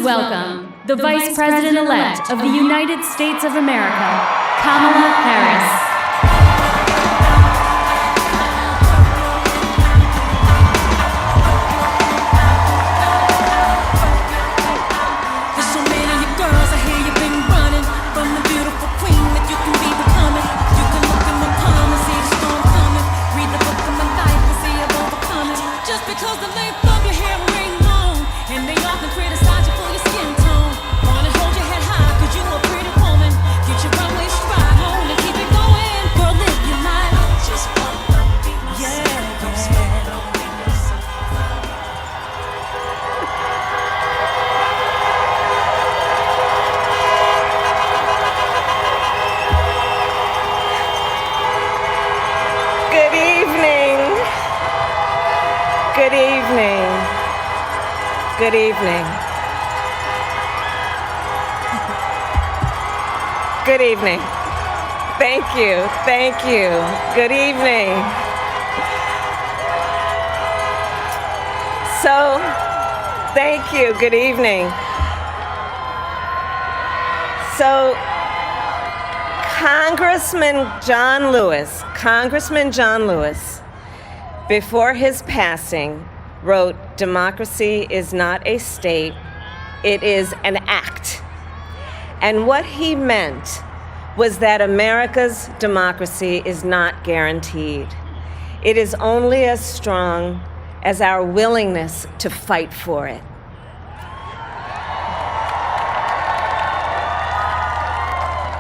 welcome the Vice President-elect of the United States of America, Kamala Harris. Good evening. Good evening. Thank you. Thank you. Good evening. So, thank you. Good evening. So, Congressman John Lewis, before his passing, wrote, "Democracy is not a state, it is an act." And what he meant was that America's democracy is not guaranteed. It is only as strong as our willingness to fight for it.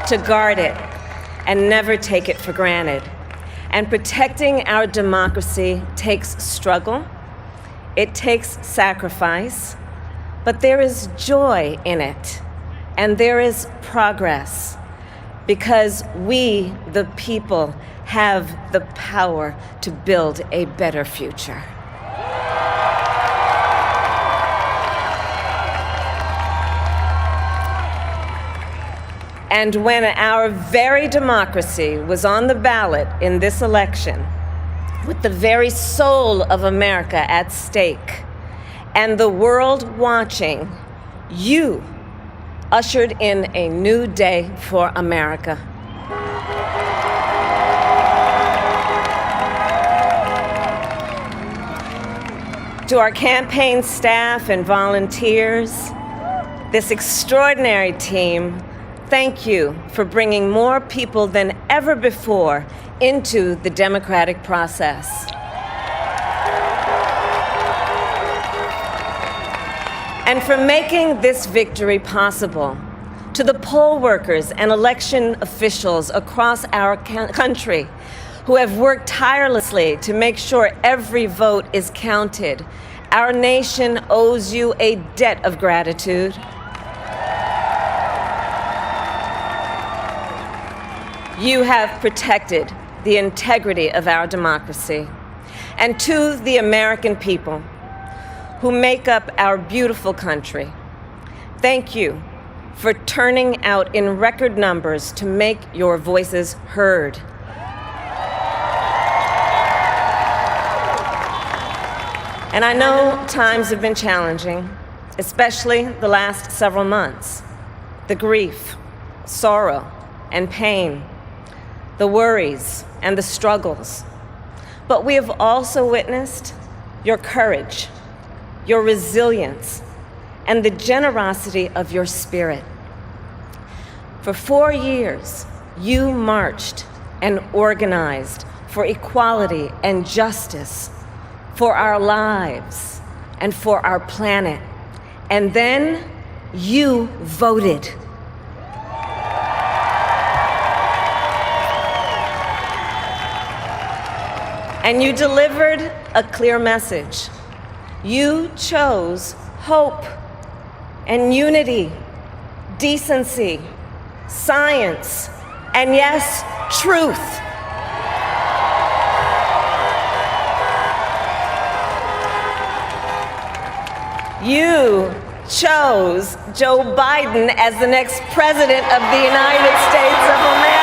To guard it and never take it for granted. And protecting our democracy takes struggle. It takes sacrifice, but there is joy in it, and there is progress, because we, the people, have the power to build a better future. And when our very democracy was on the ballot in this election, with the very soul of America at stake and the world watching, you ushered in a new day for America. To our campaign staff and volunteers, this extraordinary team, thank you for bringing more people than ever before into the democratic process. And for making this victory possible. To the poll workers and election officials across our country who have worked tirelessly to make sure every vote is counted, our nation owes you a debt of gratitude. You have protected the integrity of our democracy. And to the American people who make up our beautiful country, thank you for turning out in record numbers to make your voices heard. And I know times have been challenging, especially the last several months. The grief, sorrow, and pain, the worries and the struggles. But we have also witnessed your courage, your resilience, and the generosity of your spirit. For 4 years, you marched and organized for equality and justice, for our lives and for our planet. And then you voted. And you delivered a clear message. You chose hope and unity, decency, science, and yes, truth. You chose Joe Biden as the next president of the United States of America.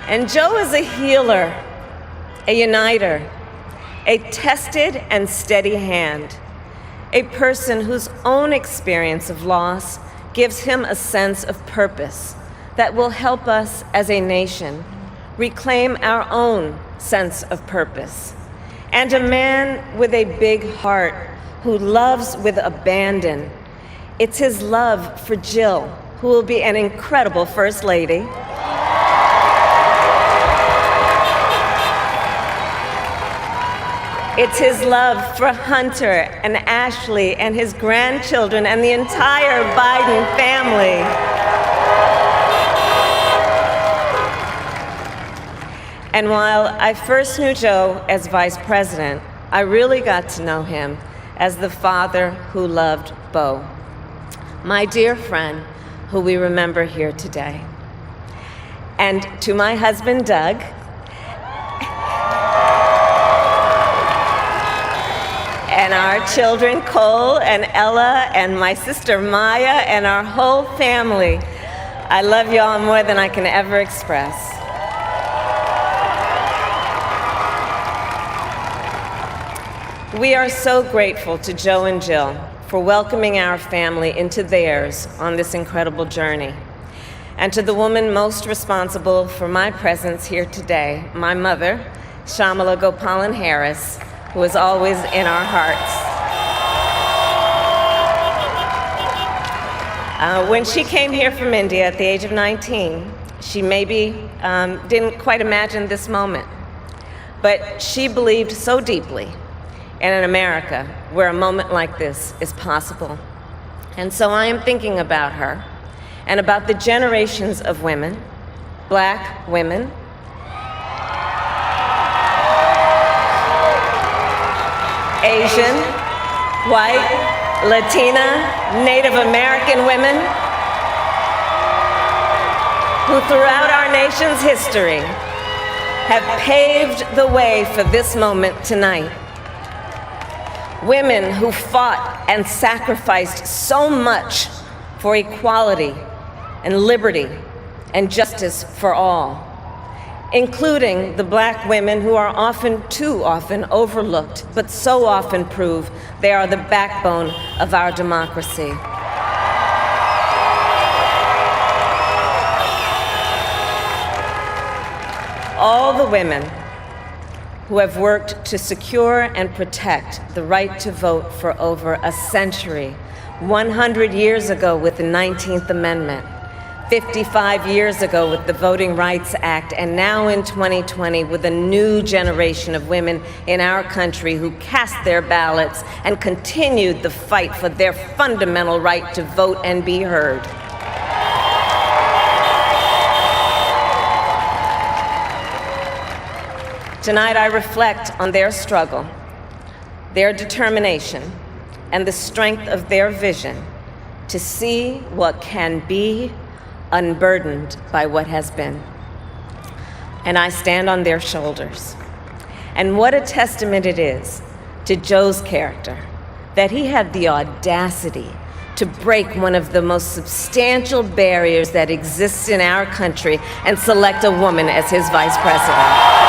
And Joe is a healer, a uniter, a tested and steady hand, a person whose own experience of loss gives him a sense of purpose that will help us as a nation reclaim our own sense of purpose, and a man with a big heart who loves with abandon. It's his love for Jill, who will be an incredible First Lady. It's his love for Hunter and Ashley and his grandchildren and the entire Biden family. And while I first knew Joe as vice president, I really got to know him as the father who loved Bo, my dear friend who we remember here today. And to my husband, Doug, and our children, Cole and Ella, and my sister Maya, and our whole family, I love y'all more than I can ever express. We are so grateful to Joe and Jill for welcoming our family into theirs on this incredible journey. And to the woman most responsible for my presence here today, my mother, Shamala Gopalan Harris, who is always in our hearts. When she came here from India at the age of 19, she maybe didn't quite imagine this moment, but she believed so deeply in an America where a moment like this is possible. And so I am thinking about her and about the generations of women, Black women, Asian, white, Latina, Native American women who throughout our nation's history have paved the way for this moment tonight. Women who fought and sacrificed so much for equality and liberty and justice for all, including the Black women who are often, too often, overlooked, but so often prove they are the backbone of our democracy. All the women who have worked to secure and protect the right to vote for over a century, 100 years ago with the 19th Amendment, 55 years ago with the Voting Rights Act, and now in 2020 with a new generation of women in our country who cast their ballots and continued the fight for their fundamental right to vote and be heard. Tonight I reflect on their struggle, their determination, and the strength of their vision to see what can be unburdened by what has been. And I stand on their shoulders. And what a testament it is to Joe's character that he had the audacity to break one of the most substantial barriers that exists in our country and select a woman as his vice president.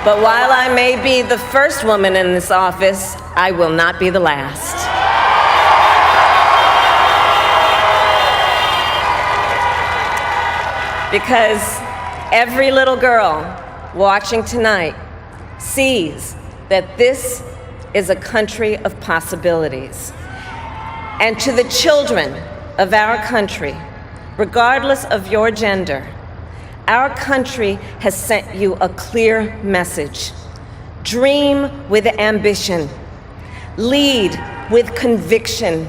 But while I may be the first woman in this office, I will not be the last. Because every little girl watching tonight sees that this is a country of possibilities. And to the children of our country, regardless of your gender, our country has sent you a clear message. Dream with ambition, lead with conviction,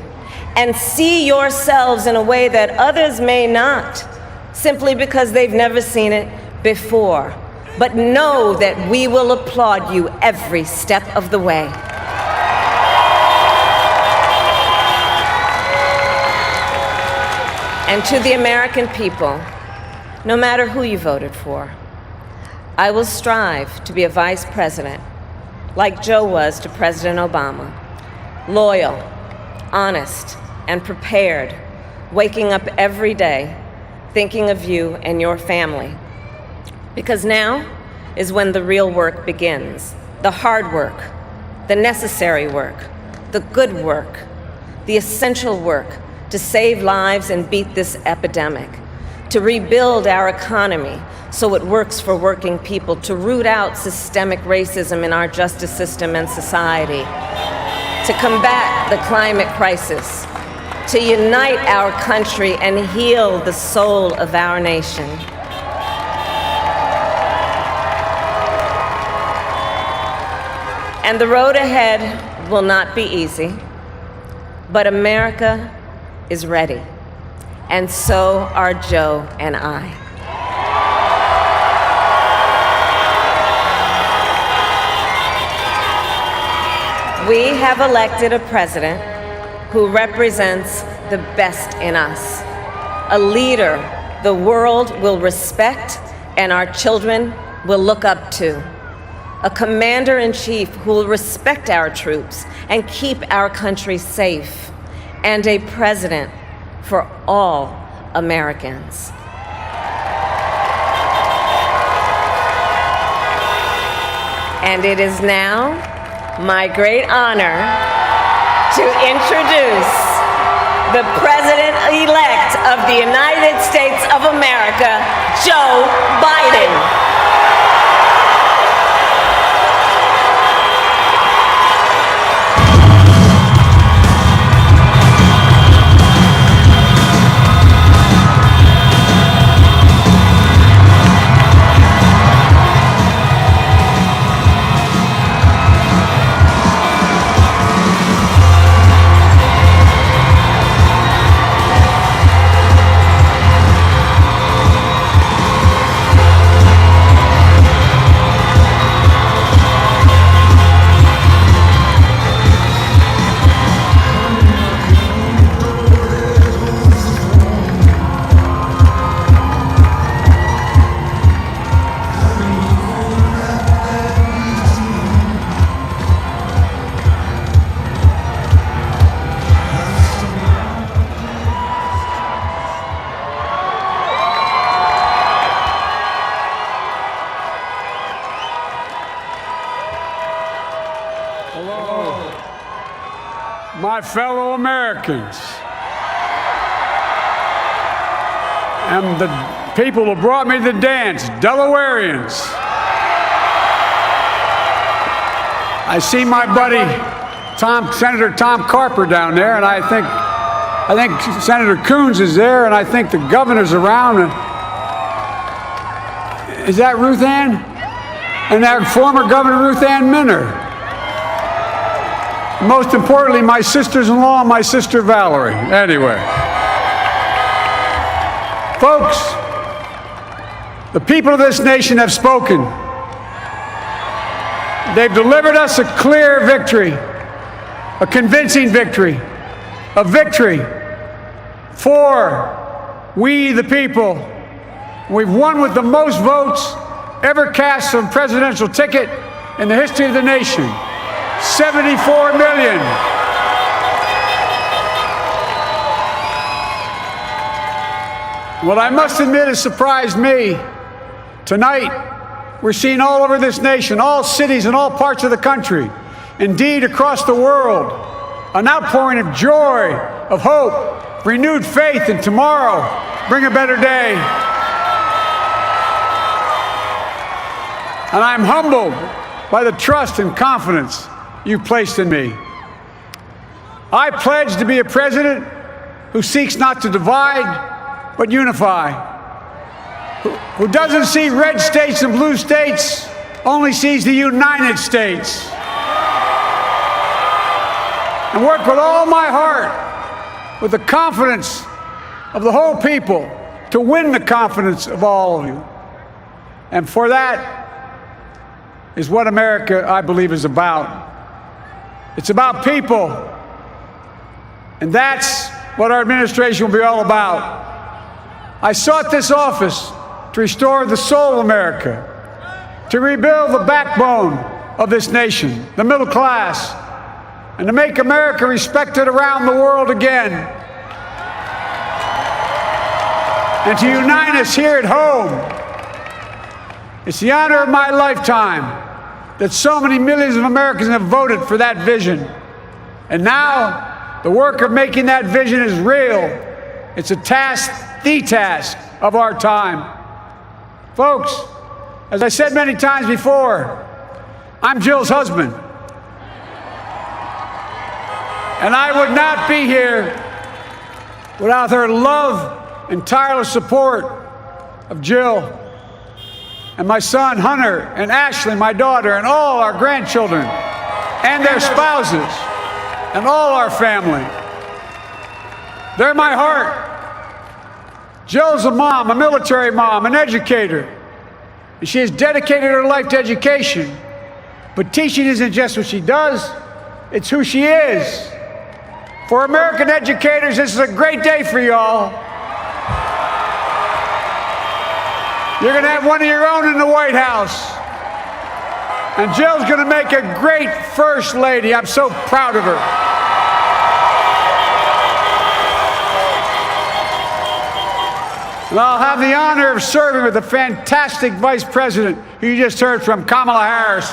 and see yourselves in a way that others may not, simply because they've never seen it before. But know that we will applaud you every step of the way. And to the American people, no matter who you voted for, I will strive to be a vice president, like Joe was to President Obama, loyal, honest, and prepared, waking up every day thinking of you and your family. Because now is when the real work begins, the hard work, the necessary work, the good work, the essential work to save lives and beat this epidemic, to rebuild our economy so it works for working people, to root out systemic racism in our justice system and society, to combat the climate crisis, to unite our country and heal the soul of our nation. And the road ahead will not be easy, but America is ready, and so are Joe and I. We have elected a president who represents the best in us, a leader the world will respect and our children will look up to, a commander-in-chief who will respect our troops and keep our country safe, and a president for all Americans. And it is now my great honor to introduce the President-elect of the United States of America, Joe Biden. My fellow Americans, and the people who brought me to the dance, Delawareans. I see my buddy Senator Tom Carper down there, and I think Senator Coons is there, and I think the governor's around. Is that Ruth Ann? And that former Governor Ruth Ann Minner. Most importantly, my sisters-in-law and my sister Valerie. Anyway. Folks, the people of this nation have spoken. They've delivered us a clear victory, a convincing victory, a victory for we the people. We've won with the most votes ever cast on a presidential ticket in the history of the nation. 74 million. What I must admit has surprised me. Tonight, we're seeing all over this nation, all cities and all parts of the country, indeed across the world, an outpouring of joy, of hope, renewed faith in tomorrow, bring a better day. And I'm humbled by the trust and confidence you've placed in me. I pledge to be a president who seeks not to divide, but unify, who doesn't see red states and blue states, only sees the United States, and work with all my heart, with the confidence of the whole people, to win the confidence of all of you. And for that is what America, I believe, is about. It's about people, and that's what our administration will be all about. I sought this office to restore the soul of America, to rebuild the backbone of this nation, the middle class, and to make America respected around the world again, and to unite us here at home. It's the honor of my lifetime that so many millions of Americans have voted for that vision. And now, the work of making that vision is real. It's a task, the task of our time. Folks, as I said many times before, I'm Jill's husband. And I would not be here without her love and tireless support of Jill and my son Hunter and Ashley, my daughter, and all our grandchildren and their spouses and all our family. They're my heart. Jill's a mom, a military mom, an educator, and she has dedicated her life to education. But teaching isn't just what she does, it's who she is. For American educators, this is a great day for y'all. You're going to have one of your own in the White House. And Jill's going to make a great First Lady. I'm so proud of her. And I'll have the honor of serving with the fantastic Vice President who you just heard from, Kamala Harris,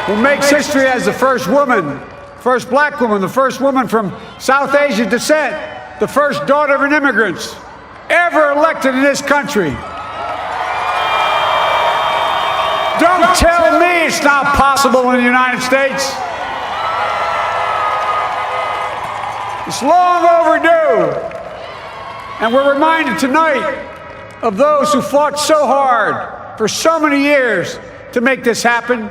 who makes history as the first woman, first black woman, the first woman from South Asian descent, the first daughter of an immigrant ever elected in this country. Don't tell me it's not possible in the United States. It's long overdue. And we're reminded tonight of those who fought so hard for so many years to make this happen.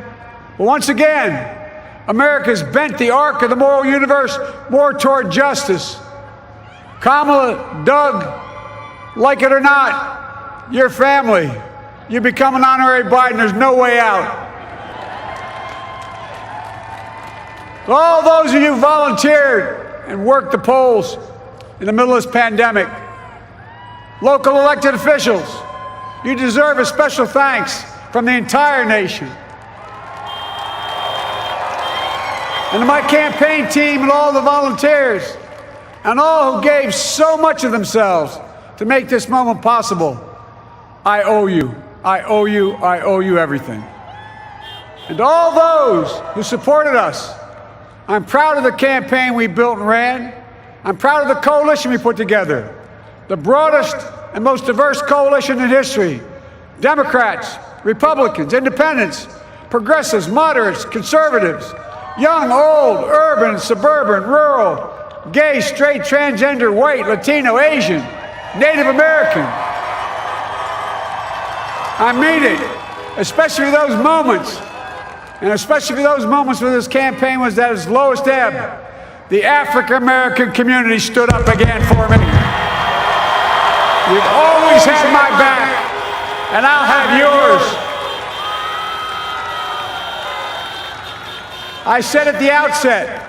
But once again, America's bent the arc of the moral universe more toward justice. Kamala, Doug, like it or not, your family, you become an honorary Biden, there's no way out. All those of you who volunteered and worked the polls in the middle of this pandemic, local elected officials, you deserve a special thanks from the entire nation. And to my campaign team and all the volunteers and all who gave so much of themselves to make this moment possible, I owe you. I owe you. I owe you everything. And all those who supported us, I'm proud of the campaign we built and ran. I'm proud of the coalition we put together, the broadest and most diverse coalition in history. Democrats, Republicans, independents, progressives, moderates, conservatives, young, old, urban, suburban, rural, gay, straight, transgender, white, Latino, Asian, Native American. I mean it, especially those moments, and especially those moments when this campaign was at its lowest ebb. The African American community stood up again for me. You've always had my back, and I'll have yours. I said at the outset,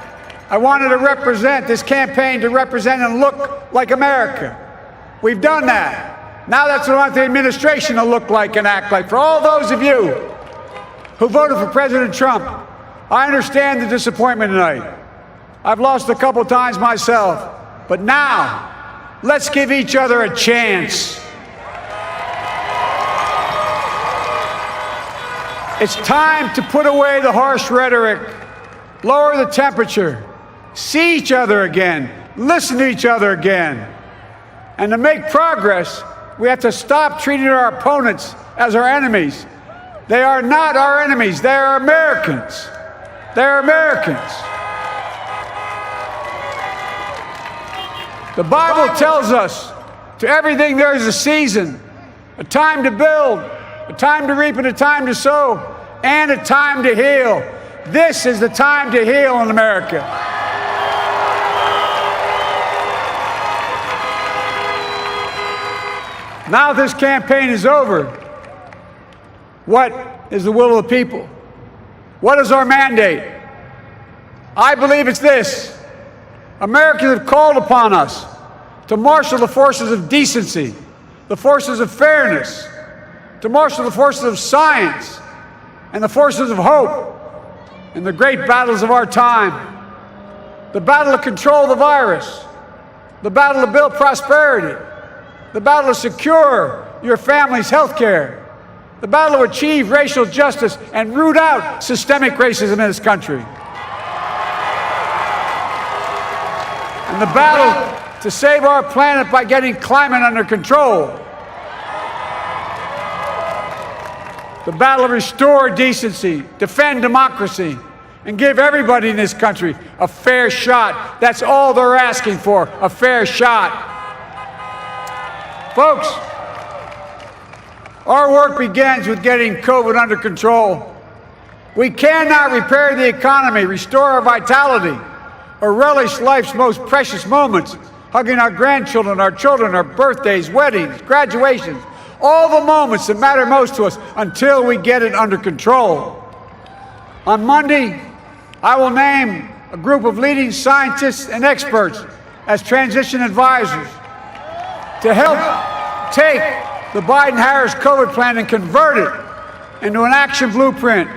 I wanted to represent this campaign to represent and look like America. We've done that. Now that's what I want the administration to look like and act like. For all those of you who voted for President Trump, I understand the disappointment tonight. I've lost a couple times myself. But now, let's give each other a chance. It's time to put away the harsh rhetoric, lower the temperature, see each other again, listen to each other again. And to make progress, we have to stop treating our opponents as our enemies. They are not our enemies. They are Americans. They're Americans. The Bible tells us, to everything there is a season, a time to build, a time to reap, and a time to sow, and a time to heal. This is the time to heal in America. Now this campaign is over. What is the will of the people? What is our mandate? I believe it's this. Americans have called upon us to marshal the forces of decency, the forces of fairness, to marshal the forces of science and the forces of hope, in the great battles of our time. The battle to control the virus, the battle to build prosperity, the battle to secure your family's health care, the battle to achieve racial justice and root out systemic racism in this country, and the battle to save our planet by getting climate under control, the battle to restore decency, defend democracy, and give everybody in this country a fair shot. That's all they're asking for, a fair shot. Folks, our work begins with getting COVID under control. We cannot repair the economy, restore our vitality, or relish life's most precious moments, hugging our grandchildren, our children, our birthdays, weddings, graduations, all the moments that matter most to us until we get it under control. On Monday, I will name a group of leading scientists and experts as transition advisors to help take the Biden-Harris COVID plan and convert it into an action blueprint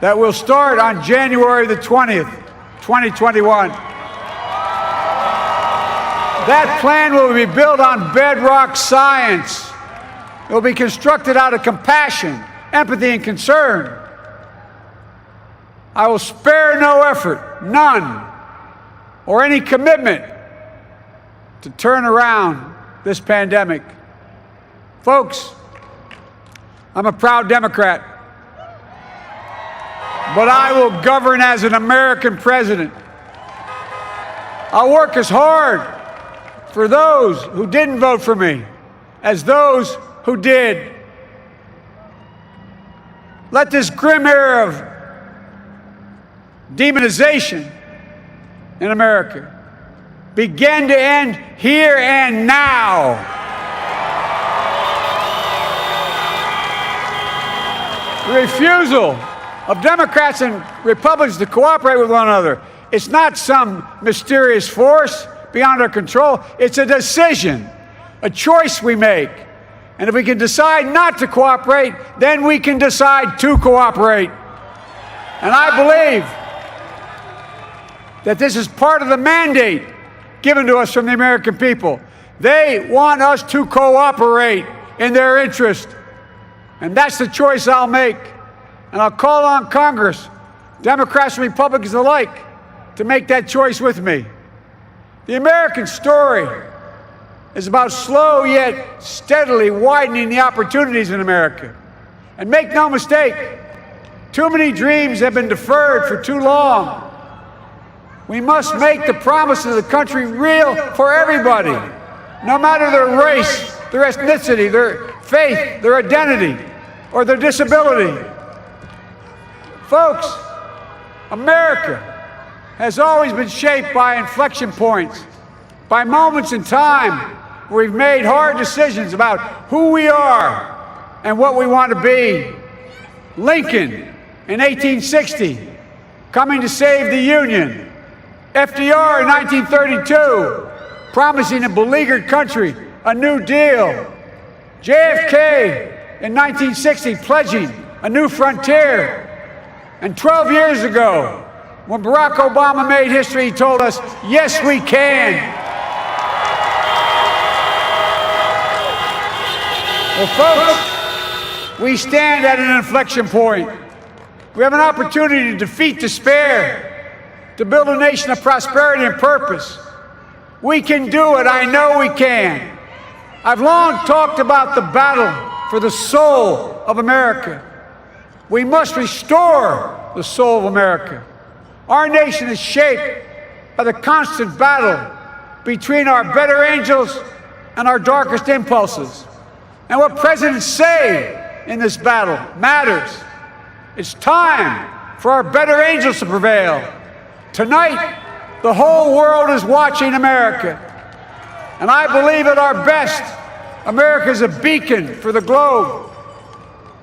that will start on January the 20th, 2021. That plan will be built on bedrock science. It will be constructed out of compassion, empathy, and concern. I will spare no effort, none, or any commitment to turn around this pandemic. Folks, I'm a proud Democrat, but I will govern as an American president. I'll work as hard for those who didn't vote for me as those who did. Let this grim era of demonization in America begin to end here and now. The refusal of Democrats and Republicans to cooperate with one another, it's not some mysterious force beyond our control. It's a decision, a choice we make. And if we can decide not to cooperate, then we can decide to cooperate. And I believe that this is part of the mandate given to us from the American people. They want us to cooperate in their interest. And that's the choice I'll make. And I'll call on Congress, Democrats and Republicans alike, to make that choice with me. The American story is about slow yet steadily widening the opportunities in America. And make no mistake, too many dreams have been deferred for too long. We must make the promise of the country real for everybody, no matter their race, their ethnicity, their faith, their identity, or their disability. Folks, America has always been shaped by inflection points, by moments in time where we've made hard decisions about who we are and what we want to be. Lincoln in 1860, coming to save the Union. FDR in 1932, promising a beleaguered country a new deal. JFK in 1960, pledging a new frontier. And 12 years ago, when Barack Obama made history, he told us, yes, we can. Well, folks, we stand at an inflection point. We have an opportunity to defeat despair, to build a nation of prosperity and purpose. We can do it. I know we can. I've long talked about the battle for the soul of America. We must restore the soul of America. Our nation is shaped by the constant battle between our better angels and our darkest impulses. And what presidents say in this battle matters. It's time for our better angels to prevail. Tonight, the whole world is watching America. And I believe at our best, America is a beacon for the globe.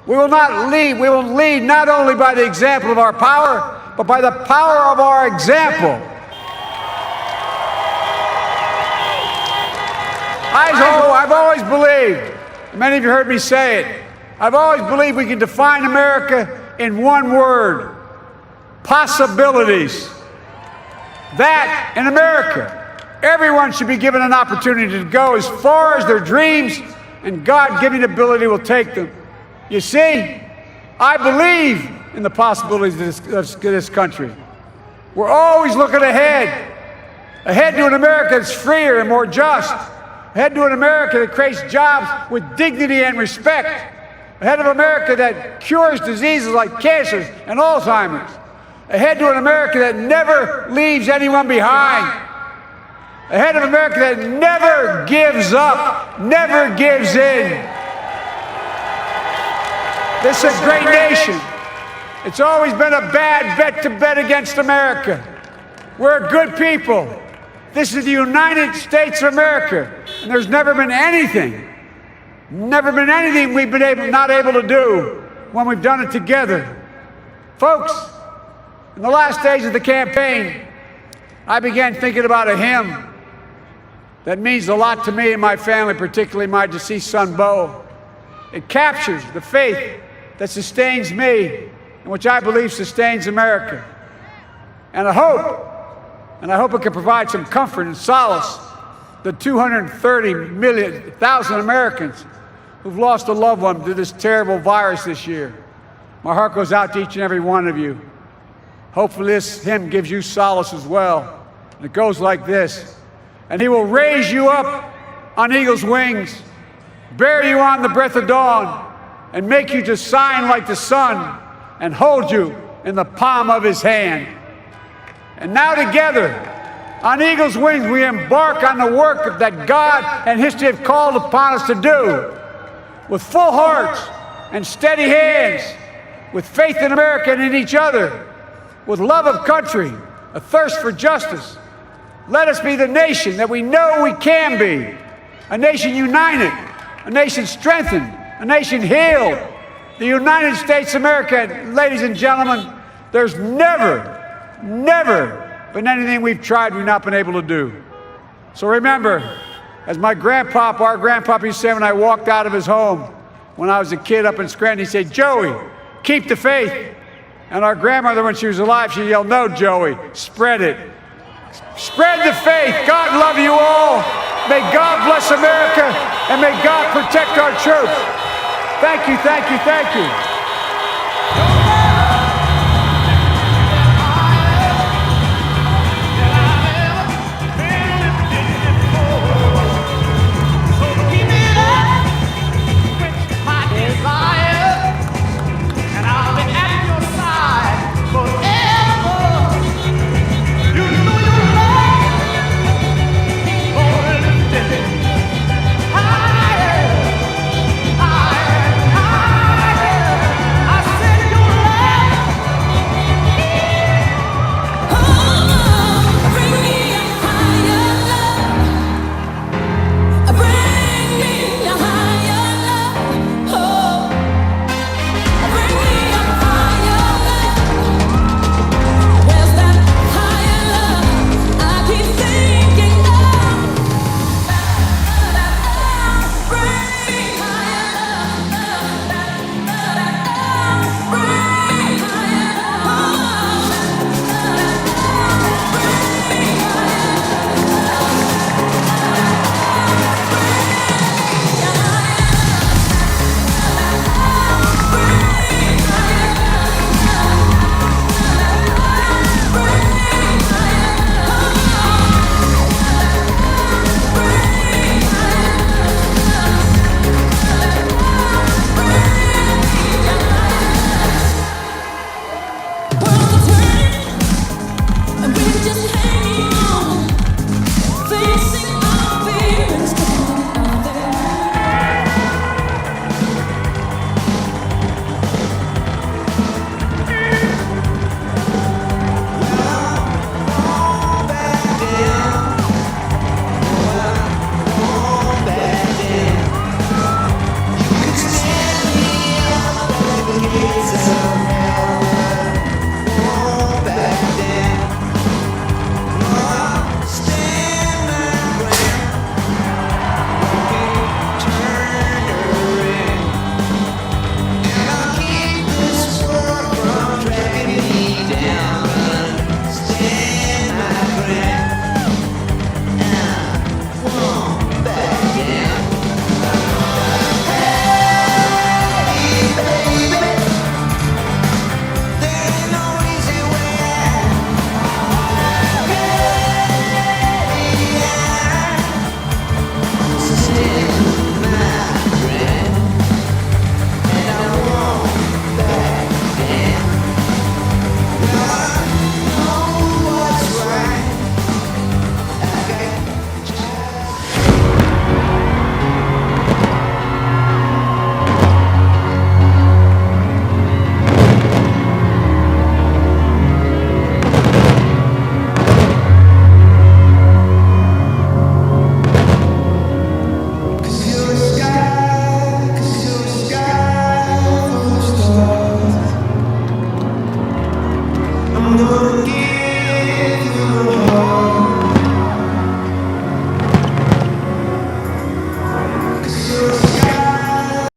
We will lead not only by the example of our power, but by the power of our example. I've always believed, many of you heard me say it, I've always believed we can define America in one word: possibilities. That in America, everyone should be given an opportunity to go as far as their dreams and God-given ability will take them. You see, I believe in the possibilities of this country. We're always looking ahead to an America that's freer and more just, ahead to an America that creates jobs with dignity and respect, ahead of America that cures diseases like cancer and Alzheimer's, ahead to an America that never leaves anyone behind, ahead of America that never gives up, never gives in. This is a great nation. It's always been a bad bet to bet against America. We're good people. This is the United States of America, and there's never been anything we've been not able to do when we've done it together. Folks, in the last days of the campaign, I began thinking about a hymn that means a lot to me and my family, particularly my deceased son, Bo. It captures the faith that sustains me and which I believe sustains America. And I hope it can provide some comfort and solace to 230,000 Americans who've lost a loved one to this terrible virus this year. My heart goes out to each and every one of you. Hopefully this hymn gives you solace as well. And it goes like this. And he will raise you up on eagle's wings, bear you on the breath of dawn, and make you to shine like the sun, and hold you in the palm of his hand. And now together, on eagle's wings, we embark on the work that God and history have called upon us to do, with full hearts and steady hands, with faith in America and in each other, with love of country, a thirst for justice. Let us be the nation that we know we can be, a nation united, a nation strengthened, a nation healed. The United States of America, ladies and gentlemen, there's never been anything we've tried we've not been able to do. So remember, as our grandpapa used to say when I walked out of his home when I was a kid up in Scranton, he said, "Joey, keep the faith." And our grandmother, when she was alive, she yelled, "No, Joey, spread it. Spread the faith. God love you all. May God bless America, and may God protect our troops." Thank you, thank you, thank you.